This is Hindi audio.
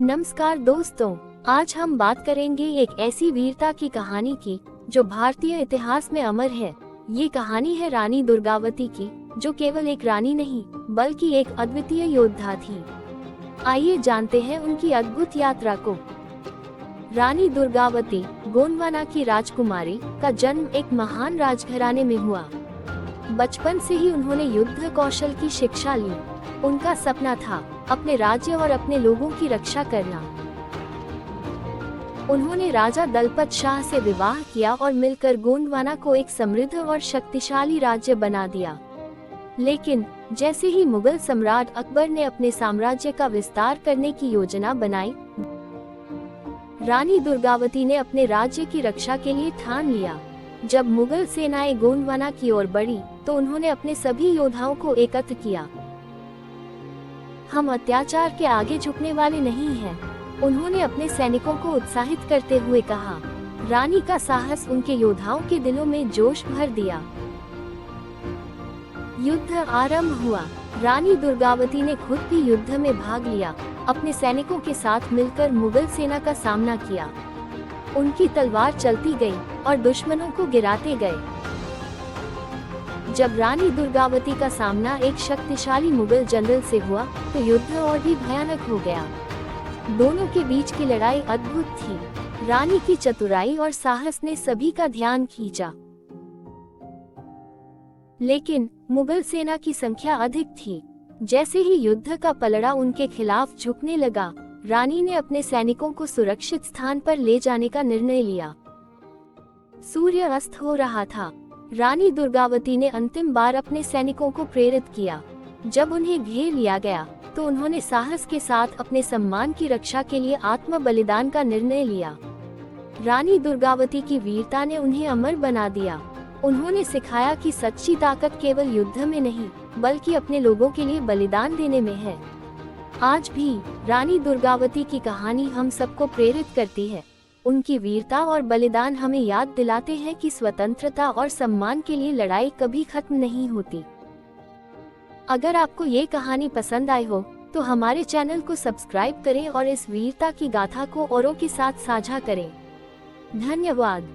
नमस्कार दोस्तों, आज हम बात करेंगे एक ऐसी वीरता की कहानी की जो भारतीय इतिहास में अमर है। ये कहानी है रानी दुर्गावती की, जो केवल एक रानी नहीं बल्कि एक अद्वितीय योद्धा थी। आइए जानते हैं उनकी अद्भुत यात्रा को। रानी दुर्गावती गोंडवाना की राजकुमारी का जन्म एक महान राजघराने में हुआ। बचपन से ही उन्होंने युद्ध कौशल की शिक्षा ली। उनका सपना था अपने राज्य और अपने लोगों की रक्षा करना। उन्होंने राजा दलपत शाह से विवाह किया और मिलकर गोंडवाना को एक समृद्ध और शक्तिशाली राज्य बना दिया। लेकिन जैसे ही मुगल सम्राट अकबर ने अपने साम्राज्य का विस्तार करने की योजना बनाई, रानी दुर्गावती ने अपने राज्य की रक्षा के लिए ठान लिया। जब मुगल सेनाएं गोंडवाना की ओर बढ़ी, तो उन्होंने अपने सभी योद्धाओं को एकत्र किया। हम अत्याचार के आगे झुकने वाले नहीं हैं, उन्होंने अपने सैनिकों को उत्साहित करते हुए कहा। रानी का साहस उनके योद्धाओं के दिलों में जोश भर दिया। युद्ध आरंभ हुआ। रानी दुर्गावती ने खुद भी युद्ध में भाग लिया, अपने सैनिकों के साथ मिलकर मुगल सेना का सामना किया। उनकी तलवार चलती गई और दुश्मनों को गिराते गए। जब रानी दुर्गावती का सामना एक शक्तिशाली मुगल जनरल से हुआ, तो युद्ध और भी भयानक हो गया। दोनों के बीच की लड़ाई अद्भुत थी। रानी की चतुराई और साहस ने सभी का ध्यान खींचा। लेकिन मुगल सेना की संख्या अधिक थी। जैसे ही युद्ध का पलड़ा उनके खिलाफ झुकने लगा, रानी ने अपने सैनिकों को सुरक्षित स्थान पर ले जाने का निर्णय लिया। सूर्य अस्त हो रहा था। रानी दुर्गावती ने अंतिम बार अपने सैनिकों को प्रेरित किया। जब उन्हें घेर लिया गया, तो उन्होंने साहस के साथ अपने सम्मान की रक्षा के लिए आत्म बलिदान का निर्णय लिया। रानी दुर्गावती की वीरता ने उन्हें अमर बना दिया। उन्होंने सिखाया कि सच्ची ताकत केवल युद्ध में नहीं, बल्कि अपने लोगों के लिए बलिदान देने में है। आज भी रानी दुर्गावती की कहानी हम सबको प्रेरित करती है। उनकी वीरता और बलिदान हमें याद दिलाते हैं कि स्वतंत्रता और सम्मान के लिए लड़ाई कभी खत्म नहीं होती। अगर आपको ये कहानी पसंद आई हो, तो हमारे चैनल को सब्सक्राइब करें और इस वीरता की गाथा को औरों के साथ साझा करें। धन्यवाद।